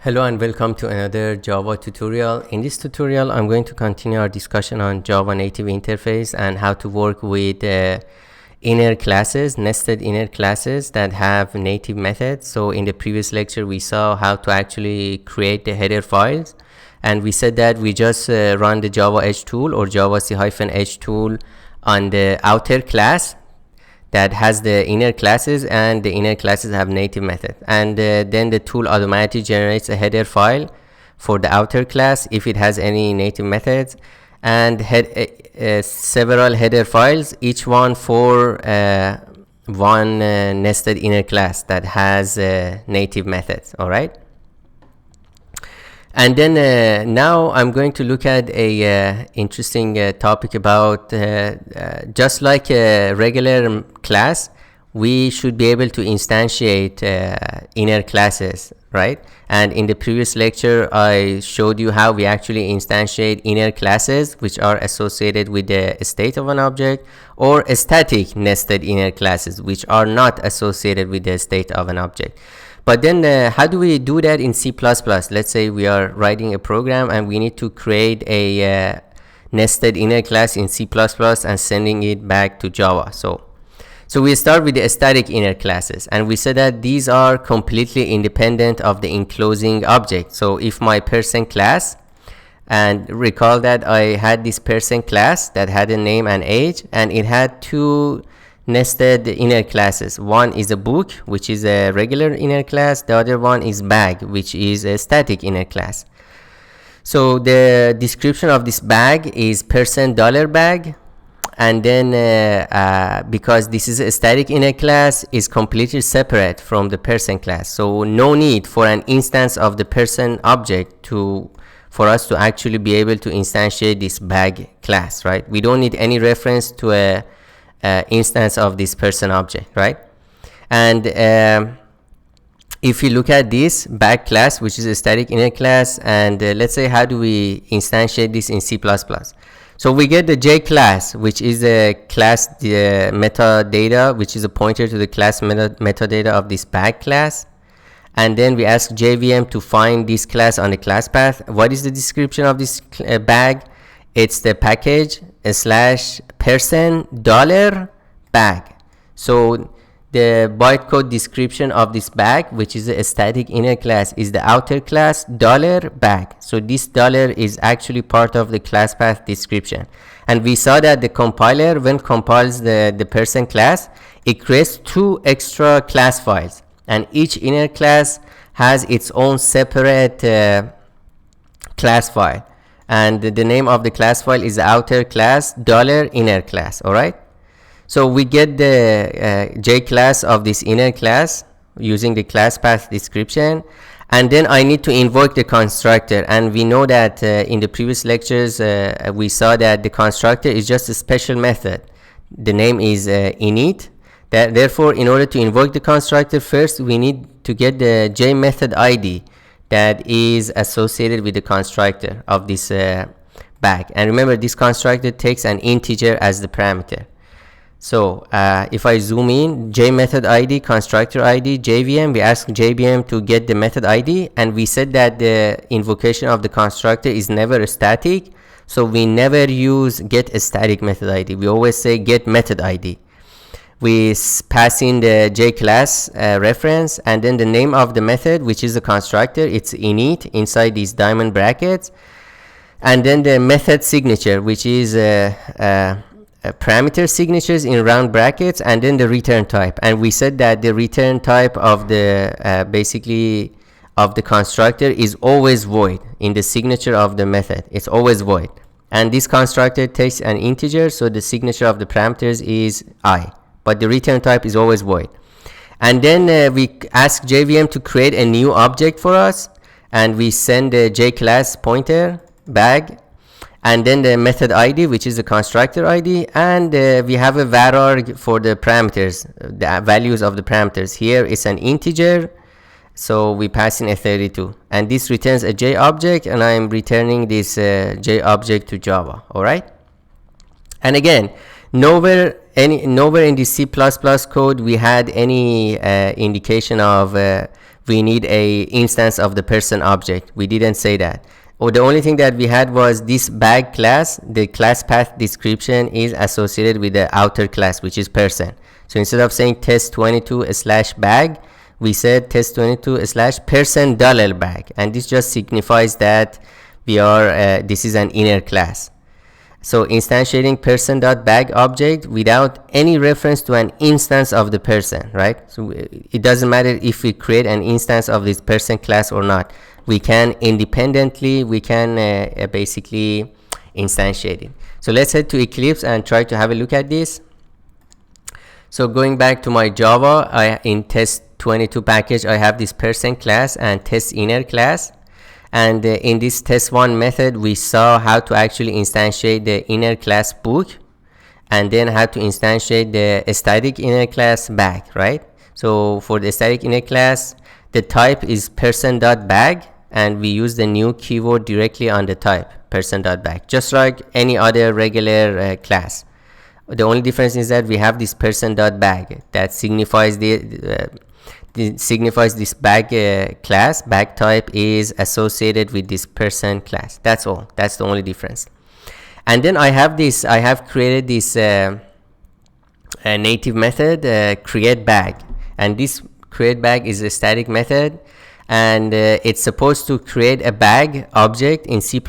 Hello and welcome to another Java tutorial. In this tutorial, I'm going to continue our discussion on Java native interface and how to work with inner classes, nested inner classes that have native methods. So in the previous lecture, we saw how to actually create the header files. And we said that we just run the Java Edge tool or Java C-Edge tool on the outer class that has the inner classes, and the inner classes have native method, and then the tool automatically generates a header file for the outer class if it has any native methods, and several header files, each one for one nested inner class that has native methods. All right. And then now I'm going to look at a interesting topic about just like a regular class, we should be able to instantiate inner classes, right? And in the previous lecture, I showed you how we actually instantiate inner classes which are associated with the state of an object, or static nested inner classes which are not associated with the state of an object. But then how do we do that in C++? Let's say we are writing a program and we need to create a nested inner class in C++ and sending it back to Java. So we start with the static inner classes, and we said that these are completely independent of the enclosing object. So if my person class, and recall that I had this person class that had a name and age, and it had two nested inner classes. One is a book, which is a regular inner class. The other one is bag, which is a static inner class. So the description of this bag is $bag, and then because this is a static inner class, is completely separate from the person class. So no need for an instance of the person object for us to actually be able to instantiate this bag class, right? We don't need any reference to a instance of this person object, right? And if you look at this bag class, which is a static inner class, and let's say how do we instantiate this in C++? So we get the J class, which is a class metadata, which is a pointer to the class metadata of this bag class. And then we ask JVM to find this class on the class path. What is the description of this bag? It's the package /person $bag. So the bytecode description of this bag, which is a static inner class, is the outer class $bag. So this dollar is actually part of the class path description. And we saw that the compiler, when compiles the person class, it creates two extra class files, and each inner class has its own separate class file. And the name of the class file is outer class $inner class. All right. So we get the J class of this inner class using the class path description. And then I need to invoke the constructor. And we know that in the previous lectures, we saw that the constructor is just a special method. The name is init. Therefore, in order to invoke the constructor, first we need to get the J method ID that is associated with the constructor of this bag. And remember, this constructor takes an integer as the parameter. So if I zoom in, J method ID, constructor ID, JVM, we ask JVM to get the method ID, and we said that the invocation of the constructor is never static. So we never use get a static method ID. We always say get method ID. We pass in the J class reference, and then the name of the method, which is the constructor, it's init inside these diamond brackets, and then the method signature, which is parameter signatures in round brackets, and then the return type. And we said that the return type of the basically of the constructor is always void. In the signature of the method, it's always void, and this constructor takes an integer, so the signature of the parameters is I, but the return type is always void. And then we ask JVM to create a new object for us, and we send the J class pointer bag, and then the method ID, which is the constructor ID, and we have a vararg for the parameters, the values of the parameters. Here it's an integer, so we pass in a 32, and this returns a J object, and I am returning this J object to Java. All right. And again, nowhere in the C++ code we had any indication of we need a instance of the person object. We didn't say that. Or the only thing that we had was this bag class. The class path description is associated with the outer class, which is person. So instead of saying test22/bag, we said test22/person$bag, and this just signifies that we are this is an inner class. So instantiating person.bag object without any reference to an instance of the person, right? So it doesn't matter if we create an instance of this person class or not. We can independently, we can basically instantiate it. So let's head to Eclipse and try to have a look at this. So going back to my Java, in test22 package, I have this person class and test inner class. And in this test1 method, we saw how to actually instantiate the inner class book, and then how to instantiate the static inner class bag, right? So for the static inner class, the type is person.bag, and we use the new keyword directly on the type, person.bag, just like any other regular class. The only difference is that we have this person.bag that signifies signifies this bag class. Bag type is associated with this person class. That's all. That's the only difference. And then I have created this native method, create bag, and this create bag is a static method, and it's supposed to create a bag object in C++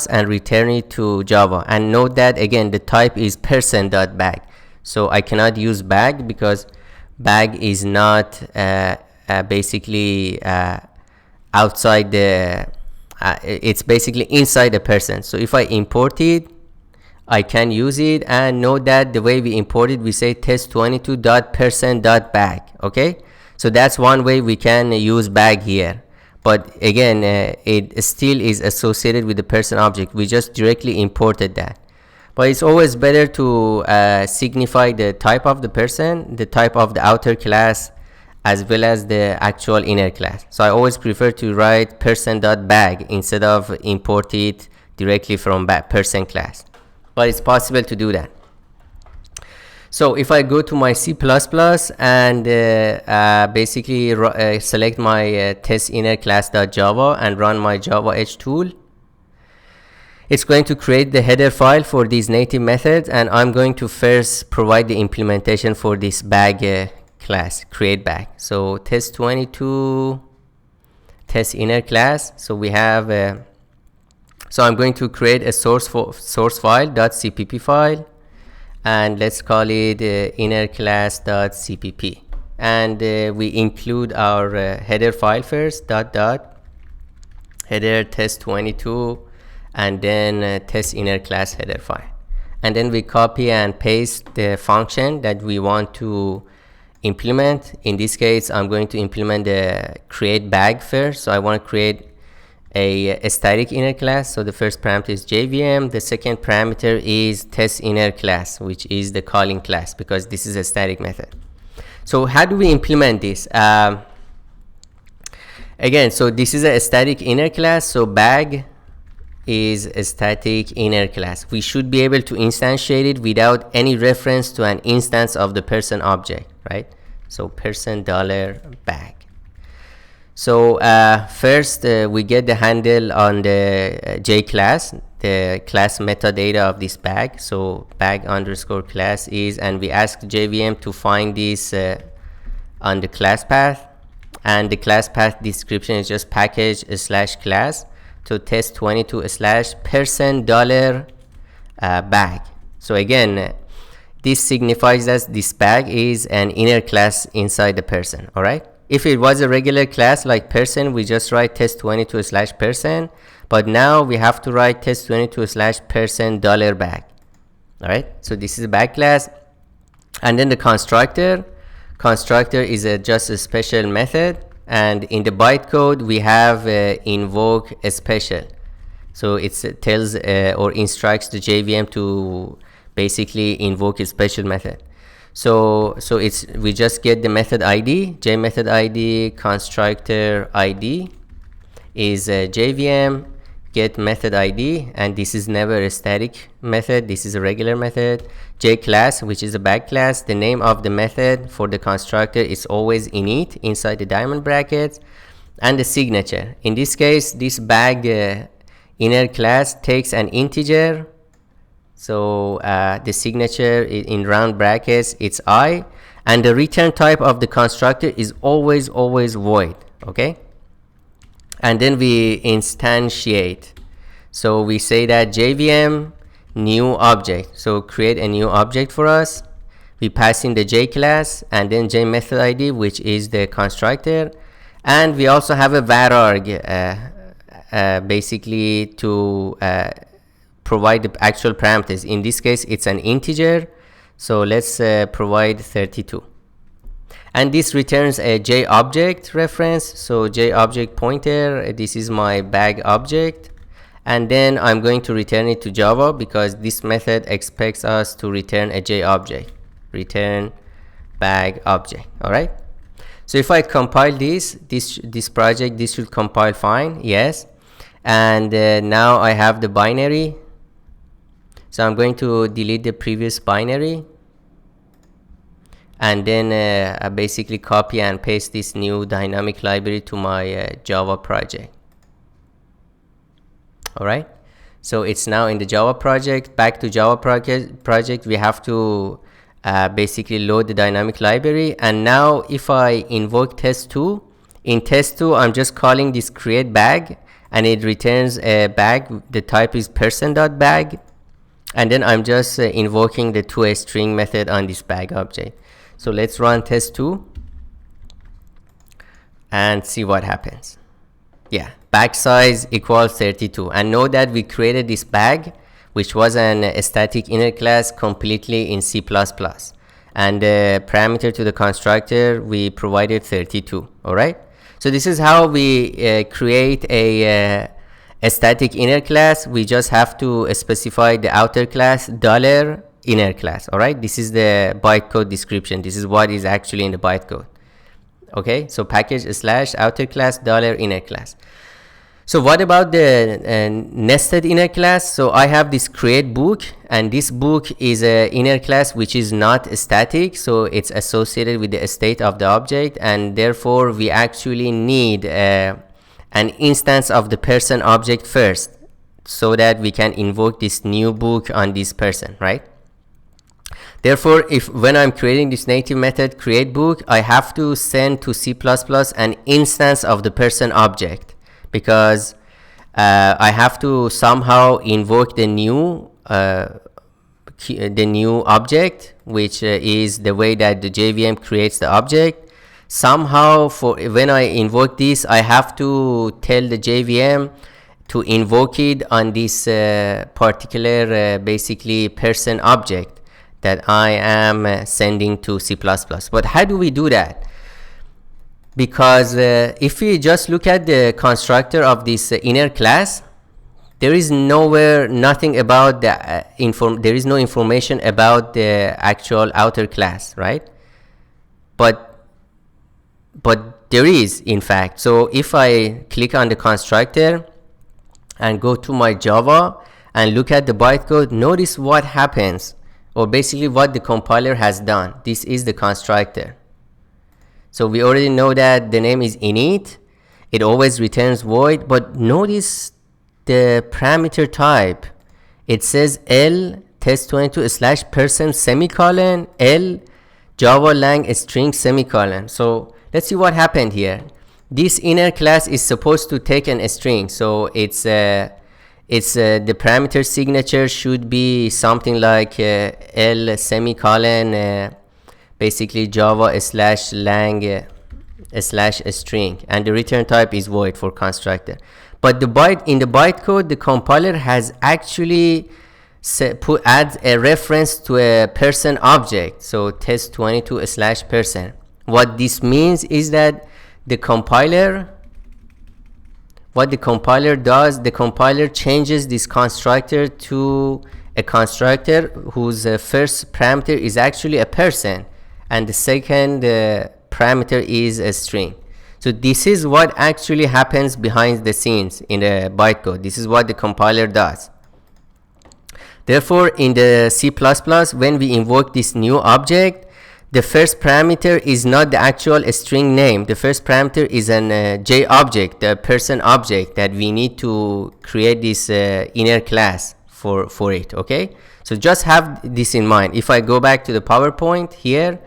and return it to Java. And note that again, the type is person.bag, so I cannot use bag because bag is not basically outside the it's basically inside the person. So if I import it, I can use it. And note that the way we import it, we say test22.person.bag. okay, so that's one way we can use bag here. But again, it still is associated with the person object. We just directly imported that. But it's always better to signify the type of the person, the type of the outer class, as well as the actual inner class. So I always prefer to write person.bag instead of import it directly from person class. But it's possible to do that. So if I go to my C++ and basically select my test inner class.java and run my Java Edge tool, it's going to create the header file for these native methods, and I'm going to first provide the implementation for this bag class, create bag. So test22 test inner class. So we have so I'm going to create a source file .cpp file, and let's call it inner class.cpp, and we include our header file first, header test22, and then test inner class header file. And then we copy and paste the function that we want to implement. In this case, I'm going to implement the create bag first. So I want to create a static inner class. So the first parameter is JVM. The second parameter is test inner class, which is the calling class, because this is a static method. So how do we implement this? Again, so this is a static inner class. So bag is a static inner class. We should be able to instantiate it without any reference to an instance of the person object, right? So person$bag. So first we get the handle on the J class, the class metadata of this bag. So bag underscore class is, and we ask JVM to find this on the class path, and the class path description is just package / class. So test22 / person$bag. So again, this signifies that this bag is an inner class inside the person. All right. If it was a regular class like person, we just write test22 / person. But now we have to write test22 / person$bag. All right. So this is a bag class, and then the constructor. Constructor is just a special method. And in the bytecode, we have invoke a special. So it tells or instructs the JVM to basically invoke a special method. So we just get the method ID, J method ID, constructor ID is JVM, get method ID, and this is never a static method, this is a regular method. J class, which is a bag class, the name of the method for the constructor is always init inside the diamond brackets, and the signature. In this case, this bag inner class takes an integer, so the signature in round brackets it's I, and the return type of the constructor is always void. Okay, and then we instantiate. So we say that JVM new object, so create a new object for us. We pass in the J class and then J method ID, which is the constructor, and we also have a vararg basically to provide the actual parameters. In this case it's an integer, so let's provide 32, and this returns a J object reference. So J object pointer, this is my bag object, and then I'm going to return it to Java because this method expects us to return a J object, return bag object. All right, so if I compile this project, this should compile fine. Yes, and now I have the binary, so I'm going to delete the previous binary, and then I basically copy and paste this new dynamic library to my Java project. All right, so it's now in the Java project. Back to Java project, we have to basically load the dynamic library. And now if I invoke test2, in test2 I'm just calling this create bag, and it returns a bag. The type is person.bag, and then I'm just invoking the toString method on this bag object. So let's run test2 and see what happens. Yeah, bag size equals 32, and know that we created this bag, which was a static inner class, completely in C++, and the parameter to the constructor we provided 32. All right, so this is how we create a static inner class. We just have to specify the outer class $inner class. All right, this is the bytecode description. This is what is actually in the bytecode. Okay, so package / outer class $inner class. So what about the nested inner class? So I have this create book, and this book is a inner class which is not static, so it's associated with the state of the object, and therefore we actually need an instance of the person object first, so that we can invoke this new book on this person, right? Therefore, when I'm creating this native method create book, I have to send to C++ an instance of the person object, because I have to somehow invoke the new object, which is the way that the JVM creates the object. Somehow, when I invoke this, I have to tell the JVM to invoke it on this particular basically person object that I am sending to C++. But how do we do that? Because if we just look at the constructor of this inner class, there is nothing about the there is no information about the actual outer class, right? But there is, in fact. So if I click on the constructor and go to my Java and look at the bytecode, notice what happens, or basically what the compiler has done. This is the constructor. So we already know that the name is init. It always returns void, but notice the parameter type. It says L test22 /person semicolon L Java lang string semicolon. So let's see what happened here. This inner class is supposed to take a string, so it's the parameter signature should be something like L semicolon basically Java /lang /string, and the return type is void for constructor. But in the bytecode, the compiler has actually adds a reference to a person object, so test22 /person. What this means is that the compiler does, the compiler changes this constructor to a constructor whose first parameter is actually a person, and the second parameter is a string. So this is what actually happens behind the scenes in the bytecode. This is what the compiler does. Therefore, in the C++, when we invoke this new object, the first parameter is not the actual string name. The first parameter is an J object, the person object that we need to create this inner class for it, okay? So just have this in mind. If I go back to the PowerPoint here,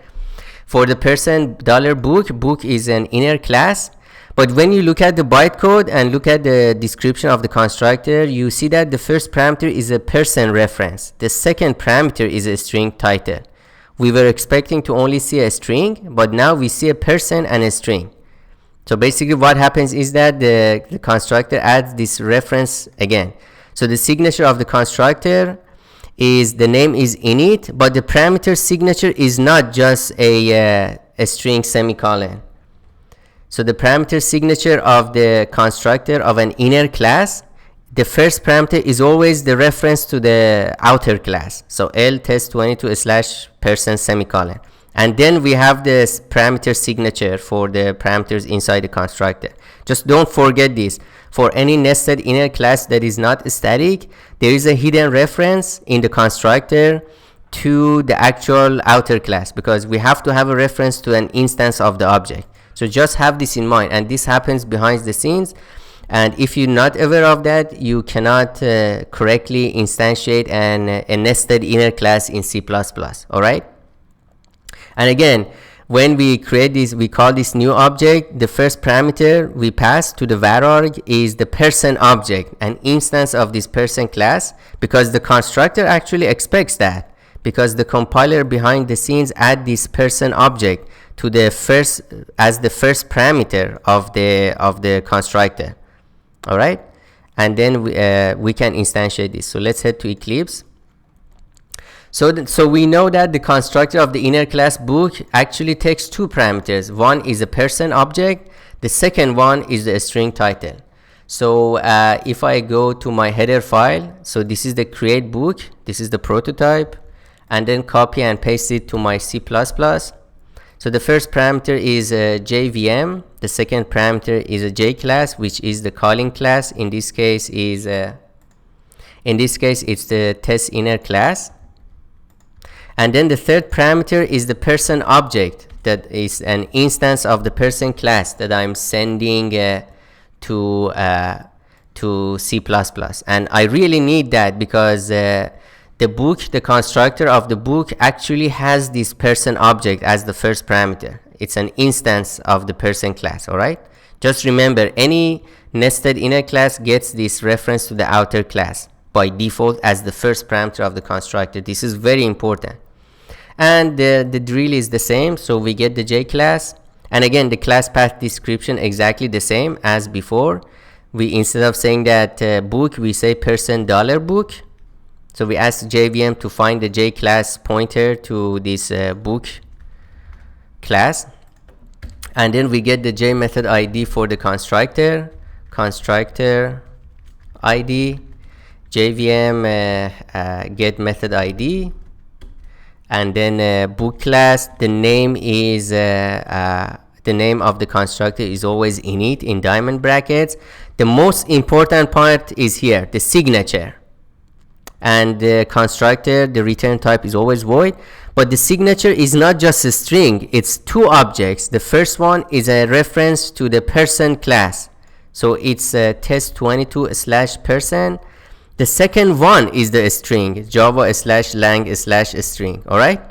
for the person $book is an inner class. But when you look at the bytecode and look at the description of the constructor, you see that the first parameter is a person reference. The second parameter is a string title. We were expecting to only see a string, but now we see a person and a string. So basically what happens is that the constructor adds this reference again. So the signature of the constructor is the name is init, but the parameter signature is not just a string semicolon. So the parameter signature of the constructor of an inner class, the first parameter is always the reference to the outer class. So L test22/person semicolon. And then we have this parameter signature for the parameters inside the constructor. Just don't forget this. For any nested inner class that is not static, there is a hidden reference in the constructor to the actual outer class, because we have to have a reference to an instance of the object. So just have this in mind, and this happens behind the scenes. And if you're not aware of that, you cannot correctly instantiate a nested inner class in C++. All right. And again, when we create this, we call this new object. The first parameter we pass to the vararg is the person object, an instance of this person class, because the constructor actually expects that, because the compiler behind the scenes add this person object to the first as the first parameter of the constructor. All right, and then we can instantiate this. So let's head to Eclipse. So we know that the constructor of the inner class book actually takes two parameters. One is a person object. The second one is the string title. So if I go to my header file, so this is the create book. This is the prototype, and then copy and paste it to my C++. So the first parameter is JVM. The second parameter is a J class, which is the calling class. In this case it's the test inner class. And then the third parameter is the person object, that is an instance of the person class that I'm sending to C++. And I really need that because the constructor of the book actually has this person object as the first parameter. It's an instance of the person class. All right. Just remember, any nested inner class gets this reference to the outer class by default as the first parameter of the constructor. This is very important. And the drill is the same. So we get the J class, and again the class path description exactly the same as before. We, instead of saying that book, we say person $book. So we ask JVM to find the J class pointer to this book class, and then we get the J method ID for the constructor ID. JVM get method ID, and then book class, the name is the name of the constructor is always init in diamond brackets. The most important part is here, the signature. And the constructor, the return type is always void, but the signature is not just a string, it's two objects. The first one is a reference to the person class, so it's test22/person. The second one is the string, java/lang/string. All right.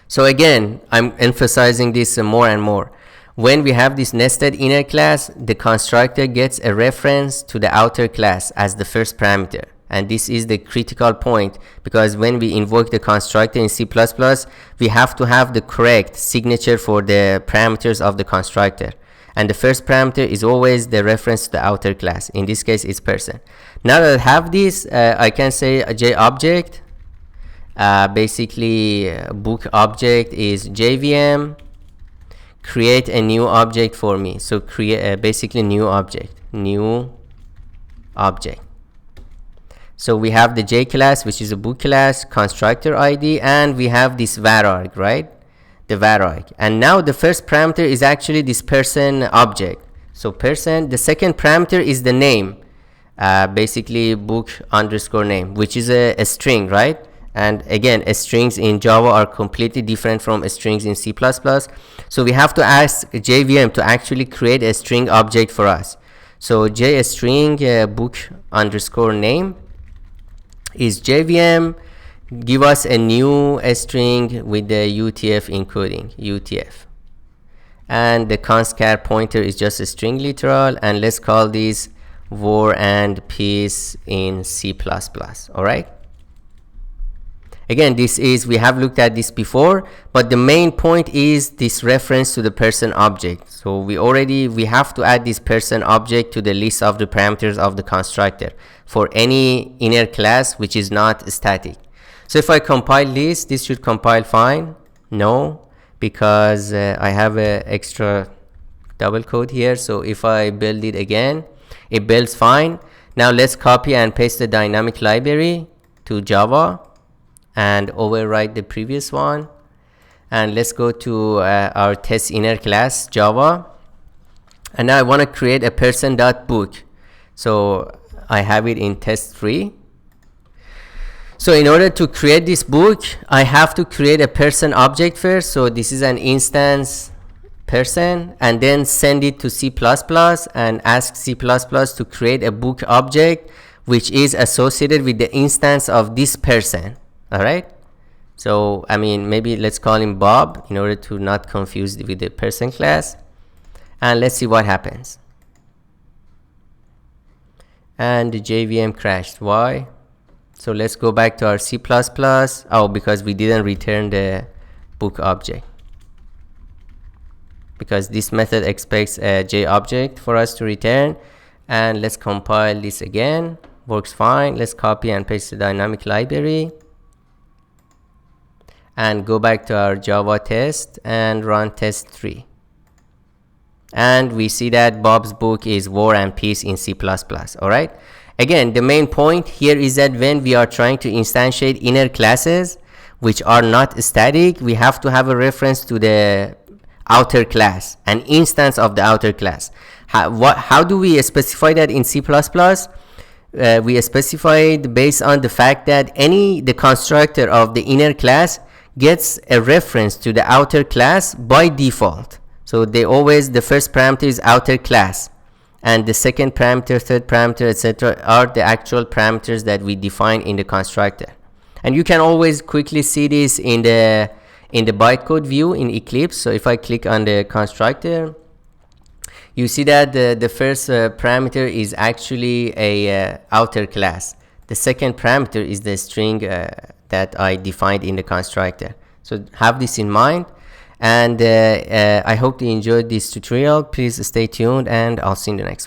So again, I'm emphasizing this more and more. When we have this nested inner class, the constructor gets a reference to the outer class as the first parameter. And this is the critical point, because when we invoke the constructor in C++, we have to have the correct signature for the parameters of the constructor. And the first parameter is always the reference to the outer class. In this case, it's person. Now that I have this, I can say a J object. Basically, book object is JVM. Create a new object for me. So create basically new object. So we have the J class, which is a book class, constructor ID, and we have this vararg, right? the varchar. And now the first parameter is actually this person object. So person, the second parameter is the name, basically book underscore name, which is a string, right? And again, strings in Java are completely different from strings in C++. So we have to ask JVM to actually create a string object for us. So JString book underscore name is JVM, give us a new string with the UTF encoding, UTF. And the const-char pointer is just a string literal, and let's call this war and peace in C++. All right. Again, this is, we have looked at this before, but the main point is this reference to the person object. So we have to add this person object to the list of the parameters of the constructor for any inner class which is not static. So if I compile this should compile fine. No, because I have an extra double quote here. So if I build it again, it builds fine. Now let's copy and paste the dynamic library to Java and overwrite the previous one. And let's go to our test inner class Java. And now I want to create a person.book. So I have it in test3. So in order to create this book, I have to create a person object first. So this is an instance person, and then send it to C++ and ask C++ to create a book object which is associated with the instance of this person. All right. So I mean, maybe let's call him Bob in order to not confuse with the person class. And let's see what happens. And the JVM crashed. Why? So let's go back to our C++. Oh, because we didn't return the book object. Because this method expects a J object for us to return. And let's compile this again. Works fine. Let's copy and paste the dynamic library. And go back to our Java test and run test3. And we see that Bob's book is War and Peace in C++. All right. Again, the main point here is that when we are trying to instantiate inner classes which are not static, we have to have a reference to the outer class, an instance of the outer class. How do we specify that in C++? We specify it based on the fact that the constructor of the inner class gets a reference to the outer class by default. So the first parameter is outer class, and the second parameter, third parameter, etc. are the actual parameters that we define in the constructor. And you can always quickly see this in the bytecode view in Eclipse. So if I click on the constructor, you see that the first parameter is actually a outer class. The second parameter is the string that I defined in the constructor. So have this in mind. And I hope you enjoyed this tutorial. Please stay tuned, and I'll see you in the next one.